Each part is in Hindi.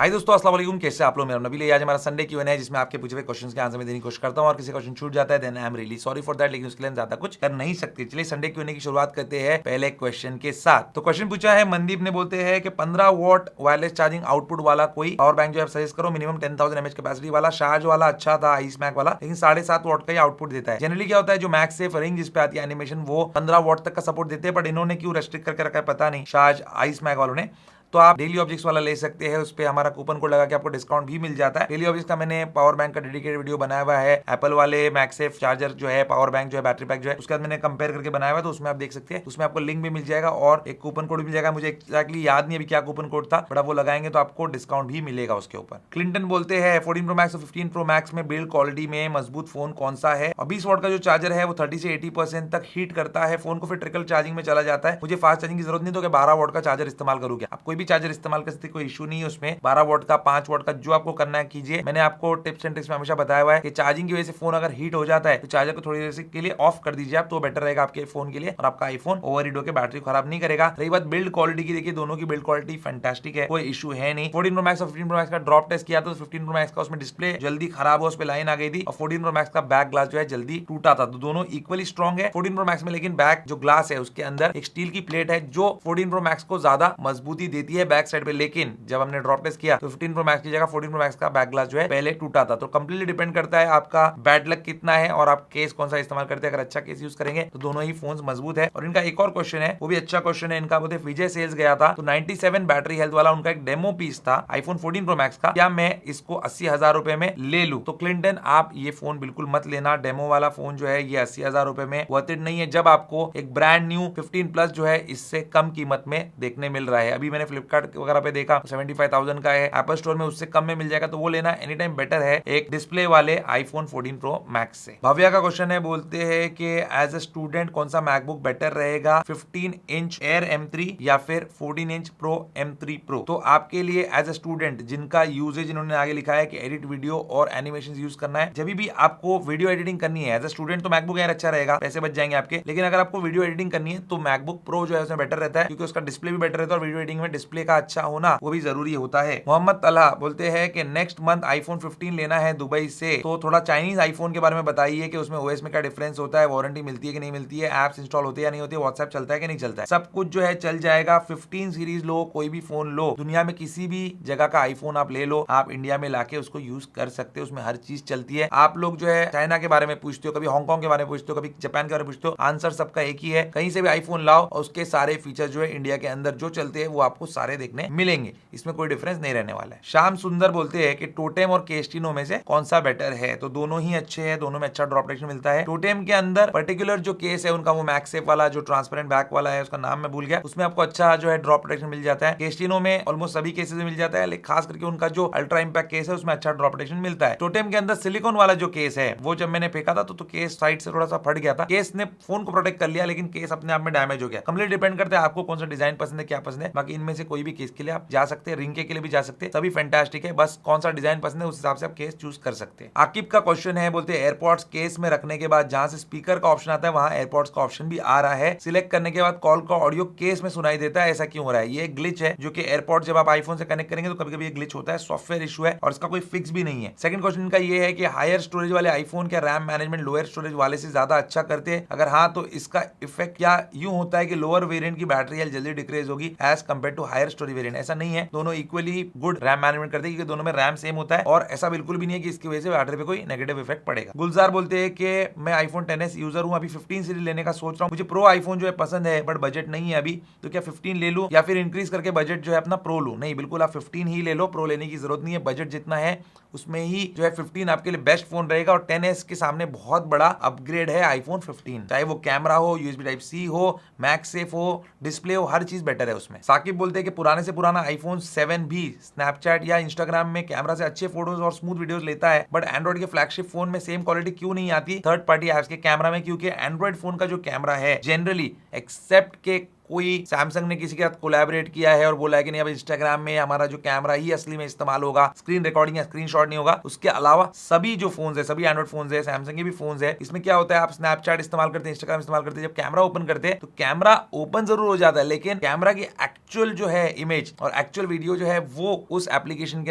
हाय दोस्तों, अस्सलाम वालेकुम। कैसे आप लोग? मेरा नबील है। आज हमारा संडे Q&A है जिसमें आपके पूछे हुए क्वेश्चंस के आंसर में देने की कोशिश करता हूं और किसी क्वेश्चन छूट जाता है then I am really sorry for that, लेकिन उसके लिए हम ज्यादा कुछ कर नहीं सकते। चलिए संडे Q&A की शुरुआत करते हैं पहले क्वेश्चन के साथ। तो क्वेश्चन पूछा है मनदीप ने, बोलते हैं कि 15 वॉट वायरलेस चार्जिंग आउटपुट वाला कोई पावर बैंक जो है सजेस्ट करो, मिनिमम 10,000 mAh कैपेसिटी वाला। शार्ज वाला अच्छा था, आइस मैक वाला, लेकिन 7.5 वॉट का ही आउटपुट देता है। जनरली क्या होता है, जो मैक्स सेफ रिंग जिस पे आती है एनिमेशन वो 15 वॉट तक का सपोर्ट देते हैं, बट इन्होंने क्यों रेस्ट्रिक्ट करके रखा है पता नहीं, शार्ज आइस मैक वालों ने। तो आप डेली ऑब्जेक्ट्स वाला ले सकते हैं, उस पे हमारा कूपन कोड लगा के आपको डिस्काउंट भी मिल जाता है। डेली ऑब्जेक्ट्स का मैंने पावर बैंक का डेडिकेटेड वीडियो बनाया हुआ है। एप्पल वाले मैक्सेफ चार्जर जो है, पावर बैंक जो है, बैटरी पैक जो है, उसके बाद मैंने कंपेयर करके बनाया हुआ है, तो उसमें आप देख सकते हैं। उसमें आपको लिंक भी मिल जाएगा और एक कूपन कोड भी मिल जाएगा। मुझे एक्जैक्टली याद नहीं अभी क्या कूपन कोड था, बट आप वो लगाएंगे तो आपको डिस्काउंट भी मिलेगा उसके ऊपर। क्लिंटन बोलते हैं 14 प्रो मैक्स और 15 प्रो मैक्स में बिल्ड क्वालिटी में मजबूत फोन कौन सा है? और 20 वॉट का जो चार्जर है वो 30 से 80% तक हीट करता है फोन को, फिर ट्रिकल चार्जिंग में चला जाता है। मुझे फास्ट चार्जिंग की जरूरत नहीं, तो 12 वॉट का चार्जर इस्तेमाल करूंगा। आप कोई भी चार्जर इस्तेमाल कर कोई इशू नहीं है उसमें। 12 वॉट का, 5 वॉट का, जो आपको करना है कीजिए। मैंने आपको टिप्स एंड ट्रिक्स में हमेशा बताया हुआ है कि चार्जिंग की वजह से फोन अगर हीट हो जाता है तो चार्जर को थोड़ी देर के लिए ऑफ कर दीजिए आप, तो बेटर रहेगा आपके फोन के लिए और आपका आईफोन ओवरहीट होकर बैटरी खराब नहीं करेगा। रही बात बिल्ड क्वालिटी की, देखिए दोनों की बिल्ड क्वालिटी फैंटास्टिक है, कोई इशू है नहीं। 14 प्रो मैक्स और 15 प्रो मैक्स का ड्रॉप टेस्ट किया तो 15 प्रो मैक्स का उसमें डिस्प्ले जल्दी खराब हो, उस पर लाइन आ गई थी, और 14 प्रो मैक्स का बैक ग्लास जो है जल्दी टूटा था। तो दोनों इक्वली स्ट्रॉन्ग है 14 प्रो मैक्स में, लेकिन बैक जो ग्लास है उसके अंदर एक स्टील की प्लेट है जो 14 प्रो मैक्स को ज्यादा मजबूती देती है बैक साइड पे। लेकिन जब हमने ड्रॉप टेस्ट किया तो 15 प्रो मैक्स की जगह 14 प्रो मैक्स का बैक ग्लास जो है पहले टूटा था। तो कंप्लीटली डिपेंड करता है आपका बैड लक कितना है और आप केस कौन सा इस्तेमाल करते हैं। अगर अच्छा केस यूज करेंगे तो दोनों ही फोन मजबूत है। और इनका एक और क्वेश्चन है, वो भी अच्छा क्वेश्चन है इनका। बोलते विजय सेल्स गया था तो 97 बैटरी हेल्थ वाला उनका एक डेमो पीस था आईफोन 14 प्रो मैक्स का, क्या मैं इसको 80,000 रुपए में ले लूं? तो क्लिंटन आप ये फोन बिल्कुल मत लेना। डेमो वाला फोन जो है ये 80,000 रुपए में वर्थ इट नहीं है, जब आपको एक ब्रांड न्यू 15 प्लस जो है इससे कम कीमत में देखने मिल रहा है। अभी मैंने फ्लिपकार्ट वगैरह पे देखा 75,000 का है, एप्पल स्टोर में उससे कम में मिल जाएगा, तो वो लेना एनी टाइम बेटर है एक डिस्प्ले वाले आईफोन 14 प्रो मैक्स से। भव्या का क्वेश्चन है, बोलते हैं कि एज अ स्टूडेंट कौन सा मैकबुक बेटर रहेगा, 15 इंच एयर M3 या फिर 14 इंच प्रो M3 प्रो? तो आपके लिए एज अ स्टूडेंट जिनका यूजेज इन्होंने आगे लिखा है कि एडिट वीडियो और एनिमेशन यूज करना है, जब भी आपको वीडियो एडिटिंग करनी है एज अ स्टूडेंट, तो मैकबुक एयर अच्छा रहेगा, पैसे बच जाएंगे आपके। लेकिन अगर आपको वीडियो एडिटिंग करनी है तो मैकबुक प्रो जो है उसमें बेटर रहता है, क्योंकि उसका डिस्प्ले भी बेटर रहता है और वीडियो एडिटिंग में डिस्प्ले का अच्छा होना वो भी जरूरी होता है। मोहम्मद तला बोलते हैं कि नेक्स्ट मंथ आईफोन 15 लेना है दुबई से, तो थोड़ा चाइनीज आईफोन के बारे में बताइए कि उसमें ओएस में क्या डिफरेंस होता है, वारंटी मिलती है कि नहीं मिलती है, एप्स इंस्टॉल होती है या नहीं होती है, व्हाट्सएप चलता है कि नहीं चलता है, सब कुछ जो है चल जाएगा। 15 सीरीज लो, कोई भी फोन लो, दुनिया में किसी भी जगह का आईफोन आप ले लो, आप इंडिया में लाके उसको यूज कर सकते हो, उसमें हर चीज चलती है। आप लोग जो है चाइना के बारे में पूछते हो, कभी हांगकांग के बारे में पूछते हो, कभी जापान के बारे में पूछते हो, आंसर सबका एक ही है, कहीं से भी आईफोन लाओ और उसके सारे फीचर जो है इंडिया के अंदर जो चलते हैं वो आपको सारे देखने मिलेंगे, इसमें कोई डिफरेंस नहीं रहने वाला है। श्याम सुंदर बोलते हैं कि टोटेम और केस्टिनो में से कौन सा बेटर है? तो दोनों ही अच्छे हैं, दोनों में अच्छा ड्रॉप प्रोटेक्शन मिलता है। टोटेम के अंदर पर्टिकुलर जो केस है उनका वो मैक्सेफ वाला जो ट्रांसपेरेंट बैक वाला है, उसका नाम मैं भूल गया, उसमें आपको अच्छा जो है ड्रॉप प्रोटेक्शन मिल जाता है। केस्टिनो में ऑलमोस्ट सभी केसेस में मिल जाता है, लेकिन खास करके उनका जो अल्ट्रा इंपैक्ट केस है उसमें अच्छा ड्रॉप प्रोटेक्शन मिलता है। टोटेम के अंदर सिलिकॉन वाला जो केस है वो जब मैंने फेंका था तो केस साइड से थोड़ा सा फट गया था, केस ने फोन को प्रोटेक्ट कर लिया लेकिन केस अपने आप में डैमेज हो गया। कंप्लीट डिपेंड करता है आपको कौन सा डिजाइन पसंद है, क्या पसंद है। बाकी इनमें से कोई भी केस के लिए आप जा सकते हैं, रिंग के लिए भी जा सकते हैं, सभी फैंटास्टिक है, बस कौन सा डिजाइन पसंद है उस हिसाब से आप केस चूज कर सकते हैं। आकिब का क्वेश्चन है, बोलते हैं एयरपॉड्स केस में रखने के बाद जहां से स्पीकर का ऑप्शन आता है वहां एयरपॉड्स का ऑप्शन भी आ रहा है, सिलेक्ट करने के बाद कॉल का ऑडियो केस में सुनाई देता है, ऐसा क्यों हो रहा है? ये ग्लिच है जो कि एयरपॉड जब आप आईफोन से कनेक्ट करेंगे तो कभी कभी ये ग्लिच होता है, सॉफ्टवेयर इशू है और इसका कोई फिक्स भी नहीं है। सेकंड क्वेश्चन का ये है कि हायर स्टोरेज वाले आईफोन क्या रैम मैनेजमेंट लोअर स्टोरेज वाले से ज्यादा अच्छा करते हैं? अगर हाँ तो इसका इफेक्ट क्या यूं होता है कि लोअर वेरिएंट की बैटरी हेल्थ जल्दी डिक्रीज होगी as compare to higher storage variant? ऐसा नहीं है, दोनों इक्वली गुड रैम मैनेजमेंट करते हैं क्योंकि दोनों में रैम सेम होता है और ऐसा बिल्कुल भी नहीं है कि इसकी वजह से बैटरी पे कोई नेगेटिव इफेक्ट पड़ेगा। गुलजार बोलते हैं कि मैं आईफोन 10s यूजर हूं, अभी 15 सीरीज लेने का सोच रहा हूं, मुझे प्रो आईफोन जो है पसंद है बट बजट नहीं है अभी, तो क्या 15 ले लूं या फिर इंक्रीज करके बजट जो है अपना प्रो लूं? नहीं, बिल्कुल आप 15 ही ले लो, प्रो लेने की जरूरत नहीं है। बजट जितना है उसमें ही जो है 15 आपके लिए बेस्ट फोन रहेगा और 10s के सामने बहुत बड़ा अपग्रेड है आईफोन 15, चाहे वो कैमरा हो, यूएसबी टाइप सी हो, मैक्सेफ हो, डिस्प्ले हो, हर चीज बेटर है उसमें। साकिब बोलते हैं कि पुराने से पुराना आईफोन 7 भी स्नैपचैट या इंस्टाग्राम में कैमरा से अच्छे फोटोज और स्मूथ वीडियोस लेता है, बट एंड्रॉइड के फ्लैगशिप फोन में सेम क्वालिटी क्यों नहीं आती थर्ड पार्टी एप्स के कैमरा में? क्योंकि एंड्रॉइड फोन का जो कैमरा है जनरली एक्सेप्ट के कोई सैमसंग ने किसी के साथ कोलैबोरेट किया है और बोला है कि नहीं अब इंस्टाग्राम में हमारा जो कैमरा ही असली में इस्तेमाल होगा, स्क्रीन रिकॉर्डिंग या स्क्रीनशॉट नहीं होगा। उसके अलावा सभी जो फोन है, सभी एंड्रॉइड फोन है, सैमसंग के भी फोन है, इसमें क्या होता है, आप स्नैपचैट इस्तेमाल करते हैं, इंस्टाग्राम इस्तेमाल करते हैं, जब कैमरा ओपन करते हैं तो कैमरा ओपन जरूर हो जाता है, लेकिन कैमरा की एक्चुअल जो है इमेज और एक्चुअल वीडियो जो है वो उस एप्लीकेशन के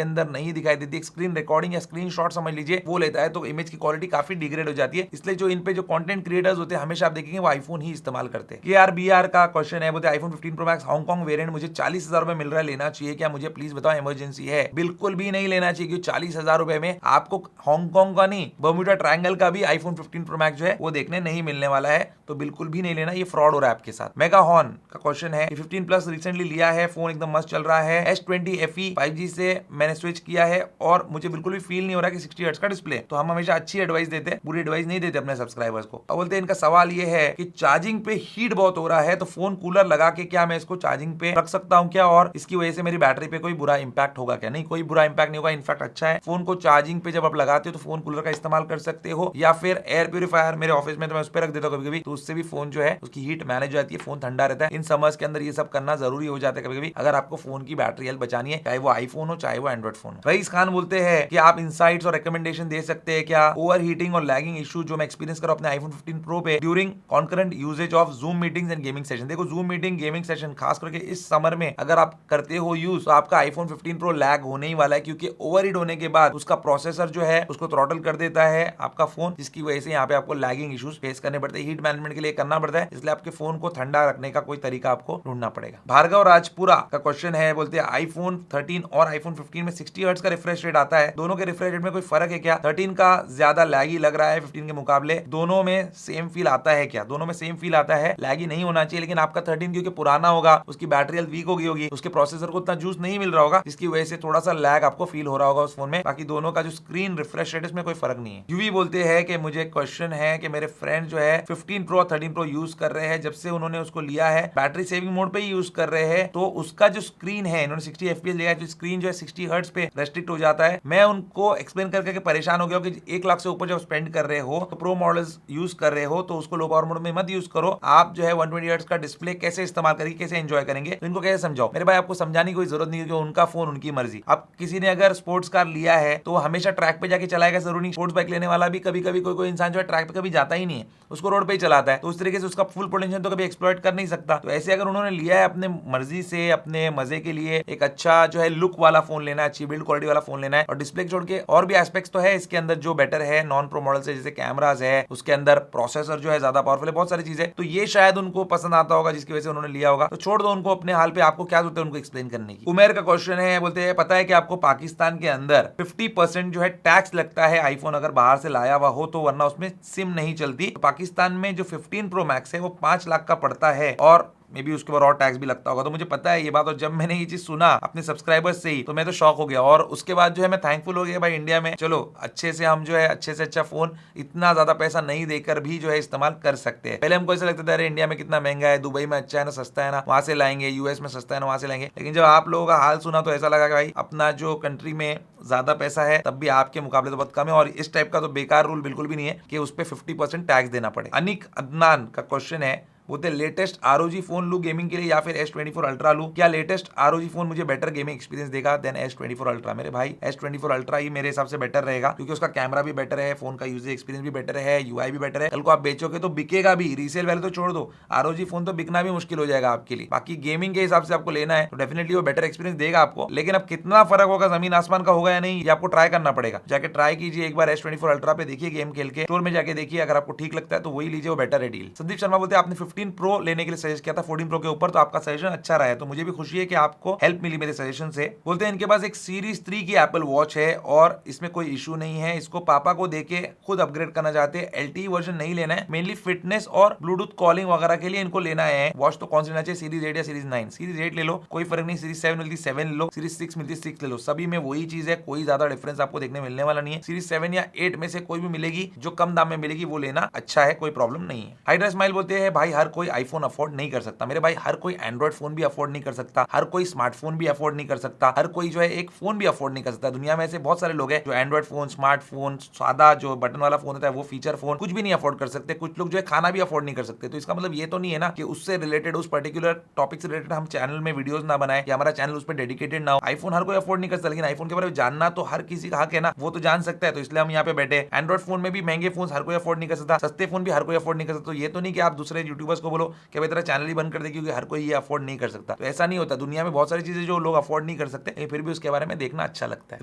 अंदर नहीं दिखाई देती। स्क्रीन रिकॉर्डिंग या स्क्रीनशॉट समझ लीजिए वो लेता है, तो इमेज की क्वालिटी काफी डिग्रेड हो जाती है। इसलिए जो इन पे जो कंटेंट क्रिएटर्स होते हैं हमेशा आप देखेंगे वो आईफोन ही इस्तेमाल करते हैं। KRBR का क्वेश्चन है, बोलते iPhone 15 pro max Hong Kong variant मुझे 40,000 रुपए मिल रहा है, लेना चाहिए क्या? मुझे प्लीज बताओ, इमरजेंसी है। बिल्कुल भी नहीं लेना चाहिए, क्योंकि 40,000 रुपए में आपको हांगकांग का नहीं, बर्मुडा ट्रायंगल का भी आईफोन 15 प्रो मैक्स जो है वो देखने नहीं मिलने वाला है, तो बिल्कुल भी नहीं लेना, ये फ्रॉड हो रहा है आपके साथ। मेगा हॉर्न का क्वेश्चन है, 15 प्लस रिसेंटली लिया है, फोन एकदम मस्त चल रहा है, S20 FE 5G से मैंने स्विच किया है और मुझे बिल्कुल भी फील नहीं हो रहा कि 60 हर्ट्ज का डिस्प्ले। तो हम हमेशा अच्छी एडवाइस देते हैं, बुरी एडवाइस नहीं देते अपने सब्सक्राइबर्स को। अब बोलते हैं इनका सवाल ये है कि चार्जिंग पे हीट बहुत हो रहा है, तो फोन कूलर लगा के क्या मैं इसको चार्जिंग पे रख सकता हूँ क्या, और इसकी वजह से मेरी बैटरी पे कोई बुरा इंपैक्ट होगा क्या? नहीं, कोई बुरा इंपैक्ट नहीं होगा, इनफैक्ट अच्छा है। फोन को चार्जिंग पे जब आप लगाते हो तो फोन कूलर का इस्तेमाल कर सकते हो, या फिर एयर प्यूरिफायर, मेरे ऑफिस में तो मैं उस पर रख देता हूँ कभी कभी, तो उससे भी फोन जो है उसकी हीट मैनेज हो जाती है, फोन ठंडा रहता है। इन समर्स के अंदर ये सब करना जरूरी हो जाता है कभी कभी, अगर आपको फोन की बैटरी हेल्थ बचानी है, चाहे वो आईफोन हो चाहे वो एंड्रॉइड फोन हो। रईस खान बोलते हैं कि आप इनसाइट्स और रिकमेंडेशन दे सकते हैं क्या, ओवर हीटिंग और लैगिंग इशू जो मैं एक्सपीरियंस करा अपने आईफोन 15 प्रो पे during concurrent usage of Zoom meetings and gaming session. देखो, जूम मीटिंग गेमिंग सेशन खास करके इस समर में अगर आप करते हो यूज, तो आपका आईफोन 15 प्रो लैग होने ही वाला है, क्योंकि ओवर हीट होने के बाद उसका प्रोसेसर जो है उसको थ्रॉटल कर देता है आपका फोन, जिसकी वजह से यहाँ पे आपको लैगिंग इश्यूज फेस करने पड़ते हैं। हीट मैनेजमेंट के लिए करना पड़ता है, इसलिए आपके फोन को ठंडा रखने का कोई तरीका आपको ढूंढना पड़ेगा। भार्गव राजपुरा का क्वेश्चन है, बोलते हैं आईफोन 13 और आईफोन 15 में 60 हर्ट्ज का रिफ्रेश रेट आता है, दोनों के रिफ्रेश रेट में कोई फर्क है क्या? 13 का ज्यादा लैगी लग रहा है 15 के मुकाबले, दोनों में सेम फील आता है क्या? दोनों में सेम फील आता है, लैगी नहीं होना चाहिए, लेकिन आपका 13 क्योंकि पुराना होगा, उसकी बैटरी हेल्थ वीक हो गई होगी, उसके प्रोसेसर को उतना जूस नहीं मिल रहा होगा, जिसकी वजह से थोड़ा सा लैग आपको फील हो रहा होगा उस फोन में। बाकी दोनों का जो स्क्रीन रिफ्रेश रेट इसमें कोई फर्क नहीं है। यूवी बोलते हैं कि मुझे क्वेश्चन है कि मेरे फ्रेंड जो है 15 प्रो 13 प्रो यूज कर रहे हैं, जब से उन्होंने उसको लिया है बैटरी सेविंग मोड पे ही यूज कर रहे हैं, तो उसका जो स्क्रीन है, इन्होंने 60 FPS लिया है, जो स्क्रीन जो है 60 हर्ट्ज पे रेस्ट्रिक्ट हो जाता है। मैं उनको एक्सप्लेन करके परेशान हो गया कि 1 लाख से ऊपर जब स्पेंड कर रहे हो, तो प्रो मॉडल्स यूज कर रहे हो, तो उसको लो पावर मोड में मत यूज करो, आप जो है 120 हर्ट्ज का डिस्प्ले कैसे इस्तेमाल करेंगे, कैसे एंजॉय करेंगे, तो इनको कैसे समझाओ? मेरे भाई, आपको समझाने की कोई जरूरत नहीं है, क्योंकि उनका फोन उनकी मर्जी। अब किसी ने अगर स्पोर्ट्स कार लिया है तो हमेशा ट्रैक पे जाके चलाएगा जरूरी नहीं। स्पोर्ट्स बाइक लेने वाला भी कभी कभी कोई इंसान जो है ट्रैक पे कभी जाता ही नहीं है, उसको रोड पे ही चलाता है, तो उस तरीके से उसका फुल पोटेंशियल तो कभी एक्सप्लॉइट कर नहीं सकता। तो ऐसे अगर उन्होंने लिया है अपने मर्जी से, अपने मजे के लिए, एक अच्छा जो है लुक वाला फोन लेना है, अच्छी बिल्ड क्वालिटी वाला फोन लेना है, और डिस्प्ले छोड़ के और भी एस्पेक्ट्स तो है इसके अंदर जो बेटर है नॉन प्रो मॉडल से, जैसे कैमराज है, उसके अंदर प्रोसेसर जो है ज्यादा पावरफुल है, बहुत सारी चीजें, तो ये शायद उनको पसंद आता होगा, जिसकी वजह से उन्होंने लिया होगा। तो छोड़ दो उनको अपने हाल पे, आपको क्या जरूरत है उनको एक्सप्लेन करने की। उमेर का क्वेश्चन है, बोलते हैं पता है कि आपको पाकिस्तान के अंदर 50% जो है टैक्स लगता है आईफोन अगर बाहर से लाया हुआ हो तो, वरना उसमें सिम नहीं चलती। तो पाकिस्तान में जो 15 प्रो मैक्स है वो 5 लाख का पड़ता है, और मे बी उसके बाद और टैक्स भी लगता होगा। तो मुझे पता है ये बात, और जब मैंने ये चीज सुना अपने सब्सक्राइबर्स से ही, तो मैं तो शॉक हो गया, और उसके बाद जो है मैं थैंकफुल हो गया भाई, इंडिया में चलो अच्छे से हम जो है अच्छे से अच्छा फोन इतना ज्यादा पैसा नहीं देकर भी जो है इस्तेमाल कर सकते हैं। पहले हमको ऐसा लगता था अरे इंडिया में कितना महंगा है, दुबई में अच्छा है ना, सस्ता है ना, वहां से लाएंगे, यूएस में सस्ता है ना, वहां से लाएंगे। लेकिन जब आप लोगों का हाल सुना तो ऐसा लगा कि भाई अपना जो कंट्री में ज्यादा पैसा है तब भी आपके मुकाबले तो बहुत कम है, और इस टाइप का तो बेकार रूल बिल्कुल भी नहीं है कि उस पर 50% टैक्स देना पड़े। अनिक अदनान का क्वेश्चन है, बोलते लेटेस्ट ROG फोन लू गेमिंग के लिए या फिर S24 अल्ट्रा लू, क्या लेटेस्ट ROG फोन मुझे बेटर गेमिंग एक्सपीरियंस देगा देन S24 अल्ट्रा? मेरे भाई S24 अल्ट्रा ही मेरे हिसाब से बेटर रहेगा, क्योंकि उसका कैमरा भी बेटर है, फोन का यूजर एक्सपीरियंस भी बेटर है, UI भी बेटर है, कल को आप बेचोगे तो बिकेगा भी, रीसेल वैल्यू तो छोड़ दो, ROG फोन तो बिकना भी मुश्किल हो जाएगा आपके लिए। बाकी गेमिंग के हिसाब से आपको लेना है तो डेफिनेटली वो बेटर एक्सपीरियंस देगा आपको, लेकिन अब कितना फर्क होगा, जमीन आसमान का होगा या नहीं, ये आपको ट्राई करना पड़ेगा। जाके ट्राई कीजिए एक बार S24 अल्ट्रा पे, देखिए गेम खेल के, स्टोर में जाके देखिए, अगर आपको ठीक लगता है तो वही लीजिए, वो बेटर है डील। संदीप शर्मा बोलते हैं आपने 15 प्रो लेने के लिए सजेस्ट किया था 14 प्रो के ऊपर, तो आपका सजेशन अच्छा रहा है, तो मुझे भी खुशी है कि आपको हेल्प मिली मेरे सजेशन से। बोलते हैं इनके पास एक सीरीज 3 की एप्पल वॉच है और इसमें कोई इशू नहीं है, इसको पापा को देके खुद अपग्रेड करना चाहते हैं, LTE वर्जन नहीं लेना है, मेनली फिटनेस और ब्लूटूथ कॉलिंग वगैरह के लिए इनको लेना है वॉच। तो कौन सी लेना चाहिए, सीरीज 8 या सीरीज 9? सीरीज 8 ले लो, कोई फर्क नहीं, सीरीज 7 मिलती 7 ले लो, सीरीज 6 मिलती 6 ले लो, सभी में वही चीज है, कोई ज्यादा डिफरेंस आपको देखने मिलने वाला नहीं है। सीरीज 7 या 8 में से कोई भी मिलेगी जो कम दाम में मिलेगी वो लेना अच्छा है, कोई प्रॉब्लम नहीं है। हाइड्रा स्माइल बोलते हैं भाई हर कोई आईफोन अफोर्ड नहीं कर सकता मेरे भाई, हर कोई एंड्रॉइड फोन भी अफोर्ड नहीं कर सकता, हर कोई स्मार्टफोन भी अफोर्ड नहीं कर सकता, हर कोई जो है एक फोन भी अफोर्ड नहीं कर सकता। दुनिया में ऐसे बहुत सारे लोग हैं जो एंड्रॉइड फोन, स्मार्टफोन, सादा जो बटन वाला फोन होता है वो फीचर फोन कुछ भी नहीं अफोर्ड कर सकते। कुछ लोग जो है खाना भी अफोर्ड नहीं कर सकते। तो इसका मतलब ये तो नहीं है ना कि उससे रिलेटेड, उस पर्टिकुलर टॉपिक से रिलेटेड हम चैनल में वीडियोस ना बनाए या हमारा चैनल उस पर डेडिकेटेड ना हो। आईफोन हर कोई अफोर्ड नहीं कर सकता, लेकिन आईफोन के बारे में जानना तो हर किसी का हक है ना, वो तो जान सकता है। तो इसलिए हम यहाँ पे बैठे। एंड्रॉइड फोन में भी महंगे फोन हर कोई अफोर्ड नहीं कर सकता, सस्ते फोन भी हर कोई अफोर्ड नहीं कर सकता। तो ये तो नहीं कि आप दूसरे यूट्यूबर्स को बोलो कि भाई तेरा चैनल ही बंद कर दे क्योंकि हर कोई ये अफोर्ड नहीं कर सकता। तो ऐसा नहीं होता। दुनिया में बहुत सारी चीजें जो लोग अफोर्ड नहीं कर सकते, फिर भी उसके बारे में देखना अच्छा लगता है।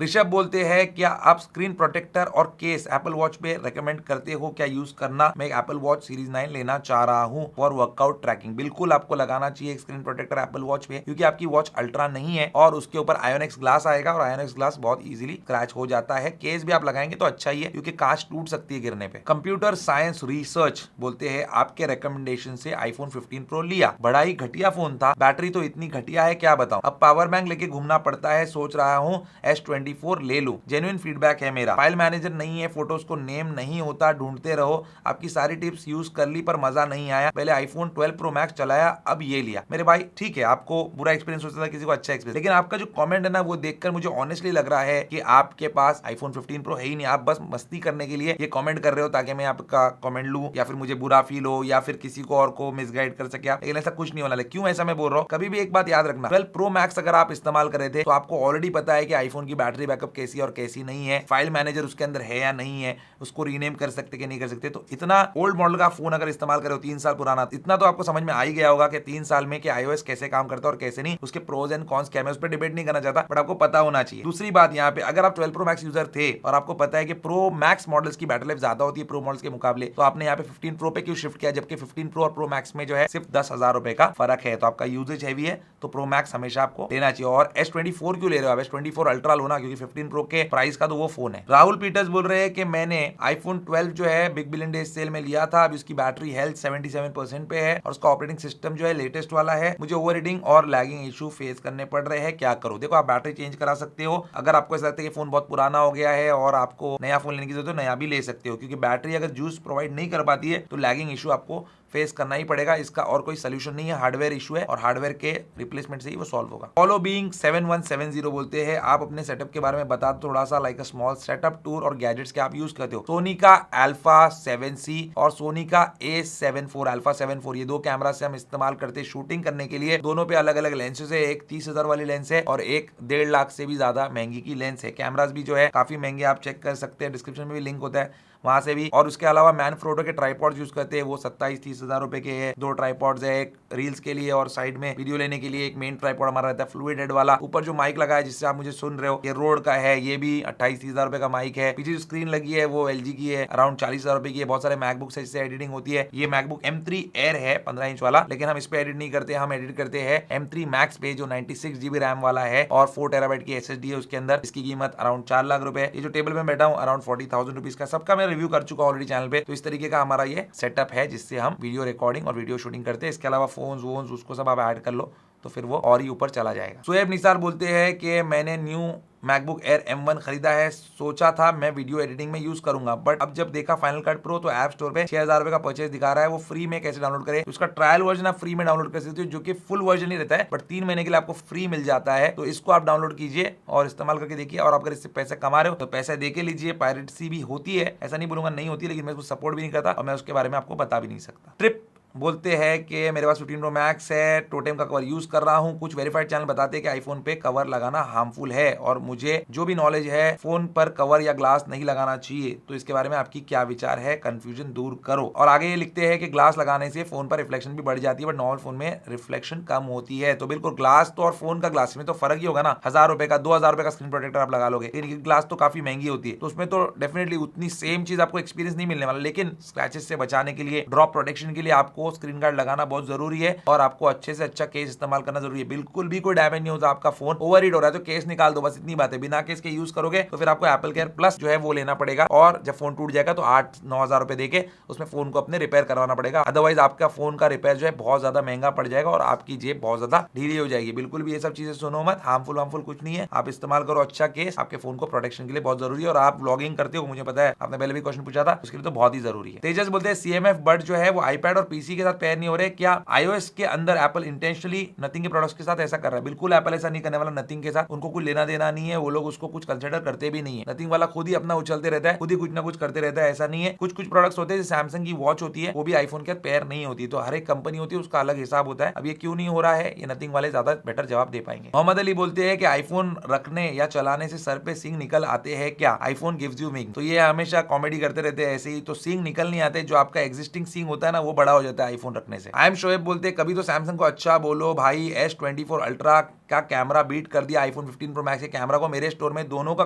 ऋषभ बोलते हैं क्या आप स्क्रीन प्रोटेक्टर और केस एप्पल वॉच पे रेकमेंड करते हो क्या यूज करना? मैं एप्पल वॉच सीरीज 9 लेना चाह रहा हूँ फॉर वर्कआउट ट्रैकिंग। बिल्कुल आपको लगाना चाहिए स्क्रीन प्रोटेक्टर एप्पल वॉच पे, क्योंकि आपकी वॉच अल्ट्रा नहीं है और उसके ऊपर आयोनिक्स ग्लास आएगा और आयोनिक्स ग्लास बहुत इजीली क्रैच हो जाता है। केस भी आप लगाएंगे तो अच्छा ही है क्योंकि कांच टूट सकती है गिरने पे। कंप्यूटर साइंस रिसर्च बोलते हैं आपके रिकमेंडेशन से आईफोन 15 प्रो लिया, बड़ा ही घटिया फोन था, बैटरी तो इतनी घटिया है क्या बताऊं। अब पावर बैंक लेके घूमना पड़ता है, सोच रहा हूँ S24 ले लूं। जेन्युइन फीडबैक है मेरा। फाइल मैनेजर नहीं है, फोटोज को नेम नहीं होता, ढूंढते रहो। आपकी सारी टिप्स यूज कर ली पर मजा नहीं आया। पहले आईफोन 12 प्रो मैक्स चलाया, अब ये लिया। मेरे भाई ठीक है, आपको बुरा एक्सपीरियंस हो सकता है, किसी को अच्छा एक्सपीरियंस, लेकिन आपका जो कमेंट है ना वो देखकर मुझे ऑनेस्टली लग रहा है कि आपके पास आईफोन 15 प्रो है ही नहीं। आप बस मस्ती करने के लिए ये कमेंट कर रहे हो ताकि मैं आपका कमेंट लूं या फिर मुझे बुरा फील हो या फिर किसी को और को मिसगाइड कर सके आप। लेकिन ऐसा कुछ नहीं वाला। क्यों ऐसा मैं बोल रहा हूँ, कभी भी एक बात याद रखना, 12 प्रो मैक्स अगर आप इस्तेमाल कर रहे थे तो आपको ऑलरेडी पता है कि आईफोन की बैटरी बैकअप कैसी और कैसी नहीं है, फाइल मैनेजर उसके अंदर है या नहीं है, उसको रीनेम कर सकते कि नहीं कर सकते। तो इतना ओल्ड मॉडल का फोन अगर इस्तेमाल करे हो 3 साल पुराना, इतना तो आपको समझ में आ ही गया होगा कि 3 साल में कि iOS कैसे काम करता है और कैसे नहीं, उसके प्रोज एंड कॉन्स क्या है। मैं उस पर डिबेट नहीं करना चाहता, बट आपको पता होना चाहिए। दूसरी बात यहाँ पे, अगर आप 12 प्रो मैक्स यूजर थे और आपको पता है कि प्रो मैक्स मॉडल्स की बैटरी लाइफ ज्यादा होती है प्रो मॉडल्स के मुकाबले, तो आपने यहाँ पे 15 प्रो पे क्यों शिफ्ट किया, जबकि 15 प्रो और प्रो मैक्स में जो है सिर्फ 10,000 रुपए का फर्क है। तो आपका यूजेज हैवी है तो प्रो मैक्स हमेशा आपको लेना चाहिए। और S24 क्यों ले रहे हो आप? S24 अल्ट्रा लो ना, क्योंकि 15 प्रो के प्राइस का तो वो फोन है। राहुल पीटर्स बोल रहे हैं कि मैंने आईफोन 12 जो है बिग बिलियन डे सेल में लिया था, अभी उसकी बैटरी हेल्थ 77% पे है और उसका ऑपरेटिंग सिस्टम जो है लेटेस्ट वाला है। मुझे ओवरहीटिंग और लैगिंग इशू फेस करने पड़ रहे हैं, क्या करो? देखो, आप बैटरी चेंज करा सकते हो। अगर आपको ऐसा लगता है कि फोन बहुत पुराना हो गया है और आपको नया फोन लेने की जरूरत है, नया भी ले सकते हो, क्योंकि बैटरी अगर जूस प्रोवाइड नहीं कर पाती है तो लैगिंग इशू आपको फेस करना ही पड़ेगा। इसका और कोई सोल्यूशन नहीं है, हार्डवेयर इशू है और हार्डवेयर के रिप्लेसमेंट से ही वो सॉल्व होगा। फॉलो बीइंग 7170 बोलते हैं आप अपने सेटअप के बारे में बता दो थोड़ा सा, like a small setup tour और गैजेट्स क्या आप यूज करते हो? सोनी का अल्फा 7C और सोनी का A74 अल्फा 74, ये दो कैमरा से हम इस्तेमाल करते हैं शूटिंग करने के लिए। दोनों पे अलग अलग लेंसेज है, एक 30,000 वाली लेंस है और एक 1.5 लाख से भी ज्यादा महंगी की लेंस है। कैमरास भी जो है काफी महंगे, आप चेक कर सकते हैं, डिस्क्रिप्शन में भी लिंक होता है वहां से भी। और उसके अलावा मैनफ्रोटो के ट्राइपॉड्स यूज करते हैं, वो 27-30 हजार रुपए के है। 2 ट्राइपॉड्स है, एक रील्स के लिए और साइड में वीडियो लेने के लिए। एक मेन ट्राइपॉड हमारा रहता है फ्लूइड हेड वाला। ऊपर जो माइक लगा है जिससे आप मुझे सुन रहे हो, ये रोड का है, ये भी 28-30 हजार रुपए का माइक है। पीछे जो स्क्रीन लगी है वो LG की है, अराउंड 40,000 रुपए की है। बहुत सारे मैकबुक है जिससे एडिटिंग होती है। ये मैकबुक M3 Air है 15 इंच वाला, लेकिन हम इस पे एडिट नहीं करते, हम एडिट करते हैं M3 Max पे जो 96 GB रैम वाला है और 4 TB की SSD है उसके अंदर। इसकी कीमत अराउंड 4 लाख रुपए। ये जो टेबल में बैठा हूँ अराउंड 40,000 रुपीज का, सबका मैं रिव्यू कर चुका ऑलरेडी चैनल पे। तो इस तरीके का हमारा ये सेटअप है जिससे हम वीडियो रिकॉर्डिंग और वीडियो शूटिंग करते हैं। इसके अलावा फोन्स वोन्स उसको सब आप ऐड कर लो तो फिर वो और ही ऊपर चला जाएगा। सुएब निसार बोलते हैं कि मैंने न्यू मैकबुक एयर M1 खरीदा है, सोचा था मैं वीडियो एडिटिंग में यूज करूंगा, बट अब जब देखा फाइनल कट प्रो तो ऐप स्टोर पे 6,000 रुपए का परचेज दिखा रहा है। वो फ्री में कैसे डाउनलोड करें? उसका ट्रायल वर्जन आप फ्री में डाउनलोड कर सकते हो, जो कि फुल वर्जन ही रहता है, बट 3 महीने के लिए आपको फ्री मिल जाता है। तो इसको आप डाउनलोड कीजिए और इस्तेमाल करके देखिए। और अगर इससे पैसे कमा रहे हो तो पैसे दे के लीजिए। पायरेसी भी होती है, ऐसा नहीं बोलूंगा नहीं होती, लेकिन मैं उसको सपोर्ट भी नहीं करता और मैं उसके बारे में आपको बता भी नहीं सकता। ट्रिप बोलते हैं कि मेरे पास 15 प्रो मैक्स है, टोटेम का कवर यूज कर रहा हूं। कुछ वेरीफाइड चैनल बताते हैं कि आईफोन पे कवर लगाना हार्मफुल है और मुझे जो भी नॉलेज है फोन पर कवर या ग्लास नहीं लगाना चाहिए, तो इसके बारे में आपकी क्या विचार है? कंफ्यूजन दूर करो। और आगे ये लिखते हैं कि ग्लास लगाने से फोन पर रिफ्लेक्शन भी बढ़ जाती है, बट नॉर्मल फोन में रिफ्लेक्शन कम होती है। तो बिल्कुल, ग्लास तो और फोन का ग्लास में तो फर्क ही होगा ना। 1,000 रुपए का 2,000 रुपए का स्क्रीन प्रोटेक्टर आप लगा लोगे, लेकिन ग्लास तो काफी महंगी होती है, तो उसमें तो डेफिनेटली उतनी सेम चीज आपको एक्सपीरियंस नहीं मिलने वाला। लेकिन स्क्रैचेस से बचाने के लिए, ड्रॉप प्रोटेक्शन के लिए आपको स्क्रीन गार्ड लगाना बहुत जरूरी है और आपको अच्छे से अच्छा केस इस्तेमाल करना जरूरी है। बिल्कुल भी कोई डैमेज नहीं होता, आपका फोन ओवरहीट हो रहा है तो केस निकाल दो, बस इतनी बात है। बिना केस के यूज करोगे तो फिर आपको एप्पल केयर प्लस जो है वो लेना पड़ेगा और जब फोन टूट जाएगा तो 8-9 हजार रुपए देके उसमें फोन को अपने रिपेयर करवाना पड़ेगा। अदरवाइज आपका फोन का रिपेयर जो है बहुत ज्यादा महंगा पड़ जाएगा और आपकी जेब बहुत ज्यादा ढीली हो जाएगी। बिल्कुल भी ये सब चीजें सुनो मत, हार्मफुल कुछ नहीं है। आप इस्तेमाल करो अच्छा केस, आपके फोन को प्रोटेक्शन के लिए बहुत जरूरी है। और आप व्लॉगिंग करते हो, मुझे पता है, आपने पहले भी क्वेश्चन पूछा था, उसके लिए तो बहुत ही जरूरी है। तेजस बोलते हैं CMF बड जो है वो iPad और PC किसी के साथ पेयर नहीं हो रहे। क्या iOS के अंदर एप्पल इंटेंशनली नथिंग के प्रोडक्ट्स के साथ ऐसा कर रहा है? बिल्कुल एप्पल ऐसा नहीं करने वाला। नथिंग के साथ उनको कुछ लेना देना नहीं है, वो लोग उसको कुछ कंसिडर करते भी नहीं है। नथिंग वाला खुद ही अपना उछलते रहता है, खुद ही कुछ ना कुछ करते रहता है। ऐसा नहीं है, कुछ कुछ प्रोडक्ट्स होते हैं, जैसे सैमसंग की वॉच होती है, वो भी आईफोन के पेयर नहीं होती। तो हर एक कंपनी होती है, उसका अलग हिसाब होता है। अब ये क्यों नहीं हो रहा है, ये नथिंग वाले ज्यादा बेटर जवाब दे पाएंगे। मोहम्मद अली बोलते हैं कि आईफोन रखने या चलाने से सर पे सिंग निकल आते हैं क्या? IPhone gives you wing. तो ये हमेशा कॉमेडी करते रहते हैं ऐसे ही। तो सिंग निकल नहीं आते, जो आपका एग्जिस्टिंग सिंग होता है ना, वो बड़ा हो जाता है आईफोन रखने से। आई एम शोएब बोलते हैं कभी तो सैमसंग को अच्छा बोलो भाई, S24 अल्ट्रा का कैमरा बीट कर दिया आईफोन 15 प्रो मैक्स के कैमरा को। मेरे स्टोर में दोनों का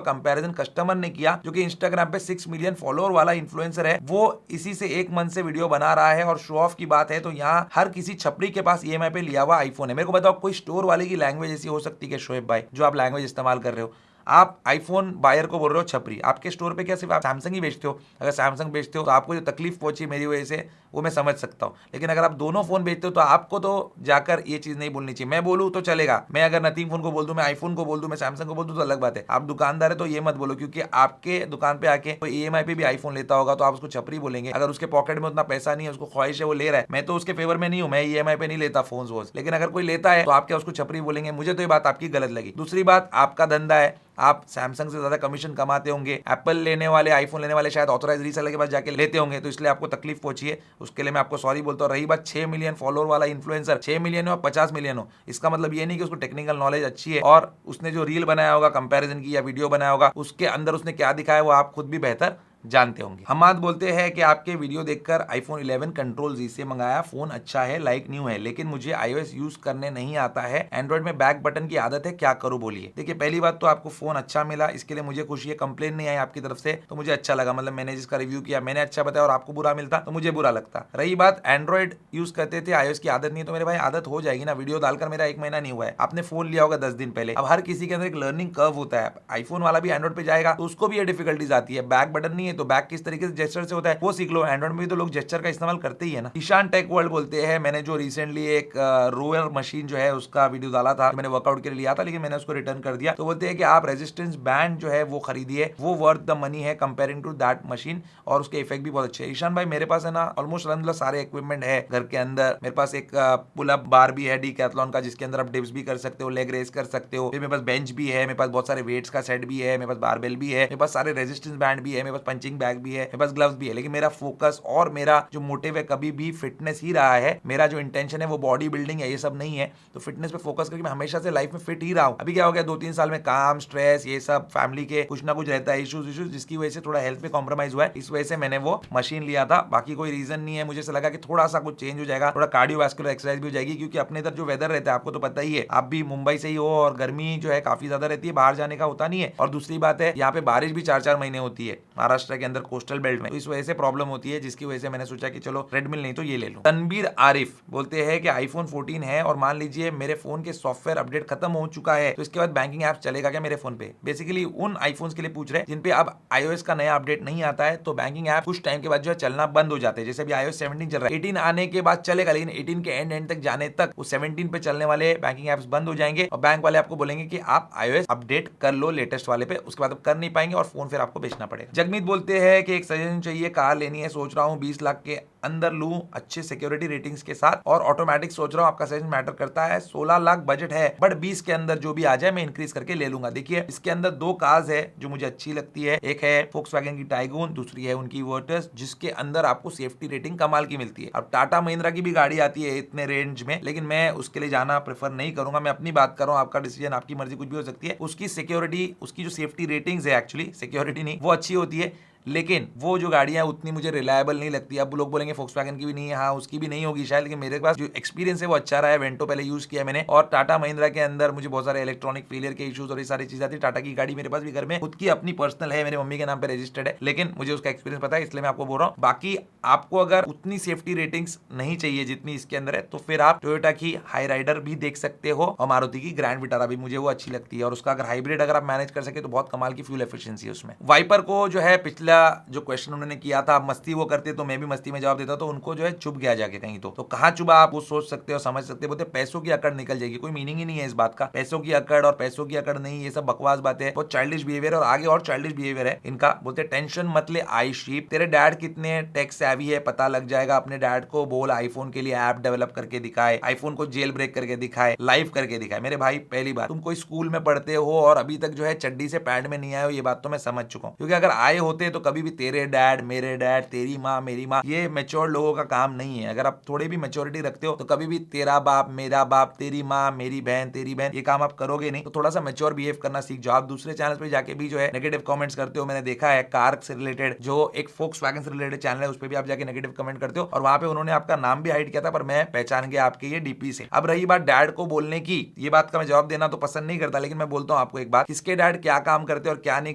कंपैरिजन कस्टमर ने किया, जो कि इंस्टाग्राम पे 6 मिलियन फॉलोअर वाला इन्फ्लुएंसर है। वो इसी से 1 मंथ से वीडियो बना रहा है और शो ऑफ की बात है तो यहाँ हर किसी छपरी के पास EMI पे लिया हुआ आईफोन है। मेरे को बताओ, कोई स्टोर वाले की लैंग्वेज ऐसी हो सकती है शोएब भाई, जो आप लैंग्वेज इस्तेमाल कर रहे हो? आप आईफोन बायर को बोल रहे हो छपरी। आपके स्टोर पे क्या सिर्फ आप सैमसंग ही बेचते हो? अगर सैमसंग बेचते हो तो आपको जो तकलीफ पहुंची मेरी वजह से, वो मैं समझ सकता हूँ। लेकिन अगर आप दोनों फोन बेचते हो तो आपको तो जाकर ये चीज नहीं बोलनी चाहिए। मैं बोलूँ तो चलेगा, मैं अगर नथिंग फोन को बोल दूं, मैं आईफोन को बोल दूं, मैं सैमसंग को बोल दूं तो अलग बात है। आप दुकानदार है तो ये मत बोलो, क्योंकि आपके दुकान पे आके कोई EMI पे भी आईफोन लेता होगा तो आप उसको छपरी बोलेंगे। अगर उसके पॉकेट में उतना पैसा नहीं है, उसको ख्वाहिश है, वो ले रहा है, मैं तो उसके फेवर में नहीं हूँ, मैं EMI पे नहीं लेता फोन वोन। लेकिन अगर कोई लेता है तो आप क्या उसको छपरी बोलेंगे? मुझे तो ये बात आपकी गलत लगी। दूसरी बात, आपका धंधा है, आप सैमसंग से ज्यादा कमीशन कमाते होंगे, एप्पल लेने वाले, आईफोन लेने वाले शायद ऑथराइज रीसेलर के पास जाके लेते होंगे, तो इसलिए आपको तकलीफ पहुंची है। उसके लिए मैं आपको सॉरी बोलता हूँ। रही बात 6 मिलियन फॉलोअर वाला इन्फ्लुएंसर, 6 मिलियन हो 50 मिलियन हो, इसका मतलब ये नहीं कि उसको टेक्निकल नॉलेज अच्छी है और उसने जो रील बनाया होगा कंपैरिजन की या वीडियो बनाया होगा, उसके अंदर उसने क्या दिखाया वो आप खुद भी बेहतर जानते होंगे। हमाद बोलते हैं कि आपके वीडियो देखकर आईफोन 11 कंट्रोल जी से मंगाया, फोन अच्छा है, लाइक न्यू है, लेकिन मुझे iOS यूज करने नहीं आता है। एंड्रॉइड में बैक बटन की आदत है, क्या करूं बोलिए? देखिए, पहली बात तो आपको फोन अच्छा मिला, इसके लिए मुझे खुशी है। कंप्लेन नहीं आई आपकी तरफ से तो मुझे अच्छा लगा। मतलब मैंने जिसका रिव्यू किया, मैंने अच्छा बताया और आपको बुरा मिलता तो मुझे बुरा लगता। रही बात एंड्रॉइड यूज करते थे, iOS की आदत नहीं है, तो मेरे भाई आदत हो जाएगी ना। वीडियो डालकर मेरा 1 महीना नहीं हुआ है, आपने फोन लिया होगा 10 दिन पहले। अब हर किसी के अंदर एक लर्निंग कर्व होता है। आईफोन वाला भी एंड्रॉइड पे जाएगा तो उसको भी ये डिफिकल्टीज आती है। बैक बटन नहीं है तो बैक किस तरीके जेस्चर से होता है वो सीख लो। एंड्रॉइड में भी तो लोग जेस्चर का इस्तेमाल करते ही है ना। ईशान टेक वर्ल्ड बोलते हैं मैंने जो रिसेंटली एक रोअर मशीन जो है उसका वीडियो डाला था, मैंने वर्कआउट के लिए लिया था, लेकिन मैंने उसको रिटर्न कर दिया। तो बोलते हैं कि आप रेजिस्टेंस बैंड जो है वो खरीदिए, वो वर्थ द मनी है कंपेयरिंग टू दैट मशीन, और उसके इफेक्ट भी बहुत अच्छे हैं। ईशान भाई, मेरे पास है ना ऑलमोस्ट अलहमदुलिल्लाह सारे इक्विपमेंट है घर के अंदर। मेरे पास एक पुल अप बार भी है डीकैथलॉन का, जिसके अंदर आप डिप्स भी कर सकते हो, लेग रेस कर सकते हो। फिर मेरे पास बेंच भी है, मेरे पास बहुत सारे वेट्स का सेट भी है, मेरे पास बारबेल भी है, मेरे पास सारे रेजिस्टेंस बैंड भी है, मेरे पास पंचिंग बैग भी है, मेरे पास ग्लव्स भी है। लेकिन मेरा फोकस और मेरा जो मोटिव है कभी भी फिटनेस ही रहा है। मेरा जो इंटेंशन है वो बॉडी बिल्डिंग है, ये सब नहीं है। तो फिटनेस पे फोकस करके मैं हमेशा से लाइफ में फिट ही रहा हूँ। अभी क्या हो गया, 2-3 साल में काम, स्ट्रेस, ये सब फैमिली के कुछ ना कुछ रहता है, इश्यूज, जिसकी वजह से थोड़ा हेल्थ पे कॉम्प्रोमाइज हुआ है। इस वजह से मैंने वो मशीन लिया था, बाकी कोई रीजन नहीं है। मुझे ऐसा लगा कि थोड़ा सा कुछ चेंज हो जाएगा, थोड़ा कार्डियोवैस्कुलर एक्सरसाइज भी हो जाएगी, क्योंकि अपने इधर जो वेदर रहता है आपको तो पता ही है, आप भी मुंबई से ही हो और गर्मी जो है काफी ज्यादा रहती है, बाहर जाने का होता नहीं है। और दूसरी बात है, यहाँ पे बारिश भी 4-4 महीने होती है महाराष्ट्र के अंदर कोस्टल बेल्ट में, तो इस वजह से प्रॉब्लम होती है, जिसकी वजह से मैंने सोचा कि चलो रेडमी नहीं तो ये ले लो। तनबीर आरिफ बोलते हैं कि आईफोन 14 है और मान लीजिए मेरे फोन के सॉफ्टवेयर अपडेट खत्म हो चुका है, तो इसके बाद बैंकिंग ऐप चलेगा क्या मेरे फोन पे? बेसिकली उन आईफोन्स के लिए पूछ रहे हैं जिन पे अब iOS का नया अपडेट नहीं आता है, तो बैंकिंग ऐप कुछ टाइम के बाद जो है चलना बंद हो जाते हैं। जैसे अभी iOS 17 चल रहा है, 18 आने के बाद चलेगा, लेकिन 18 के एंड तक जाने तक वो 17 पे चलने वाले बैंकिंग एप्स बंद हो जाएंगे और बैंक वाले आपको बोलेंगे कि आप iOS अपडेट कर लो लेटेस्ट वाले पे। उसके बाद आप कर नहीं पाएंगे और फोन फिर आपको बेचना पड़ेगा। जगमीत बोलते हैं कि एक सजेशन चाहिए, कार लेनी है, सोच रहा हूँ 20 लाख के अंदर लूं, अच्छे सिक्योरिटी रेटिंग्स के साथ, और ऑटोमेटिक सोच रहा हूं, आपका सजेशन मैटर करता है। 16 लाख बजट है, बट 20 के अंदर जो भी आ जाए मैं इंक्रीज करके ले लूंगा। देखिए, इसके अंदर 2 कार्स है जो मुझे अच्छी लगती है। एक है फोक्सवैगन की टाइगून, दूसरी है उनकी वर्टस, जिसके अंदर आपको सेफ्टी रेटिंग कमाल की मिलती है। अब टाटा महिंद्रा की भी गाड़ी आती है इतने रेंज में, लेकिन मैं उसके लिए जाना प्रेफर नहीं करूंगा। मैं अपनी बात कर रहा हूँ, आपका डिसीजन, आपकी मर्जी, कुछ भी हो सकती है। उसकी सिक्योरिटी, उसकी जो सेफ्टी रेटिंग्स है, एक्चुअली सिक्योरिटी नहीं, वो अच्छी होती है, लेकिन वो जो गाड़ियां उतनी मुझे रिलायबल नहीं लगती। अब लोग बोलेंगे फोक्सवैगन की भी नहीं है, हाँ उसकी भी नहीं होगी शायद, लेकिन मेरे पास जो एक्सपीरियंस है वो अच्छा रहा है। वेंटो पहले यूज किया मैंने, और टाटा महिंद्रा के अंदर मुझे बहुत सारे इलेक्ट्रॉनिक फेलियर के इश्यूज और ये सारी चीजें आती है। टाटा की गाड़ी मेरे पास भी घर में खुद की अपनी पर्सनल है, मेरे मम्मी के नाम पे रजिस्टर्ड है, लेकिन मुझे उसका एक्सपीरियंस पता है, इसलिए मैं आपको बोल रहा हूँ। बाकी आपको अगर उतनी सेफ्टी रेटिंग्स नहीं चाहिए जितनी इसके अंदर है, तो फिर आप टोयोटा की हाई राइडर भी देख सकते हो, और मारुति की ग्रैंड विटारा भी मुझे वो अच्छी लगती है। और उसका अगर हाइब्रिड अगर आप मैनेज कर सके तो बहुत कमाल की फ्यूल एफिशिएंसी है उसमें। वाइपर को जो है पिछला पहला जो क्वेश्चन उन्होंने किया था, आप मस्ती वो करते तो मैं भी मस्ती में जवाब देता, तो उनको जो है चुभ गया जाके कहीं। तो कहाँ चुभा आप वो सोच सकते हो, समझ सकते हो। बोलते पैसों की अकड़ निकल जाएगी, कोई मीनिंग ही नहीं है इस बात का। पैसों की अकड़ और पैसों की अकड़ नहीं, ये सब बकवास बातें है, बहुत चाइल्डिश बिहेवियर। और आगे और चाइल्डिश बिहेवियर है इनका। बोलते टेंशन मत ले आई शीप, तेरे डैड कितने टेक सेवी है पता लग जाएगा। अपने डैड को बोल आईफोन के लिए ऐप डेवलप करके दिखाए, आईफोन को जेल ब्रेक करके दिखाए, लाइव करके दिखाए। मेरे भाई पहली बात, तुम कोई स्कूल में पढ़ते हो और अभी तक जो है चड्डी से पैंट में नहीं आए हो, ये बात तो मैं समझ चुका हूँ। क्योंकि अगर आए होते तो कभी भी तेरे डैड, मेरे डैड, तेरी माँ, मेरी माँ, ये मैच्योर लोगों का काम नहीं है। अगर आप थोड़ी भी मैच्योरिटी रखते हो तो कभी भी तेरा बाप, मेरा बाप, तेरी माँ, मेरी बहन, तेरी बहन, ये काम आप करोगे नहीं। तो थोड़ा सा मैच्योर बिहेव करना सीख जाओ। आप दूसरे चैनल पे जाके भी जो है नेगेटिव कमेंट्स करते हो, मैंने देखा है। कार से रिलेटेड जो एक फोक्सवैगन से रिलेटेड चैनल है, उस पर भी आप जाके नेगेटिव कमेंट करते हो, और वहां पे उन्होंने आपका नाम भी हाइड किया था, पर मैं पहचान गया आपके ये डीपी से। अब रही बात डैड को बोलने की, ये बात का मैं जवाब देना तो पसंद नहीं करता, लेकिन मैं बोलता हूँ आपको एक बात, किसके डैड क्या काम करते और क्या नहीं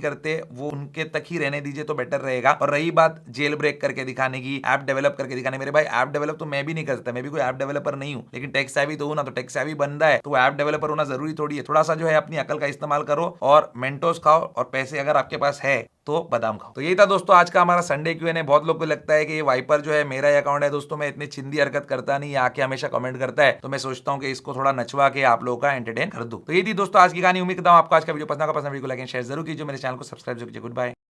करते वो उनके तक ही रहने दीजिए तो बेटर रहेगा। और रही बात जेल ब्रेक करके दिखाने की, ऐप डेवलप करके दिखाने, मेरे भाई ऐप डेवलप तो मैं भी नहीं कर सकता, मैं भी कोई ऐप डेवलपर नहीं हूँ, लेकिन टेक सेवी तो हूं ना। तो टेक सेवी बंदा है तो ऐप डेवलपर होना जरूरी थोड़ी है। थोड़ा सा जो है अपनी अकल का इस्तेमाल करो और मेंटोस खाओ, और पैसे अगर आपके पास है तो बादाम खाओ। तो यही था दोस्तों आज का हमारा संडे क्यूएनए। बहुत लोग को लगता है कि ये वाइपर जो है मेरा अकाउंट है। दोस्तों मैं इतनी चिंदी हरकत करता नहीं, आके हमेशा कमेंट करता है, तो मैं सोचता हूँ कि इसको थोड़ा नचवा के आप लोगों का एंटरटेन कर दूं। तो ये थी दोस्तों आज की कहानी। उम्मीद करता हूं आपको आज का वीडियो पसंद आएगा। वीडियो को लाइक एंड शेयर जरूर कीजिए, मेरे चैनल को सब्सक्राइब जरूर कीजिए। Good bye.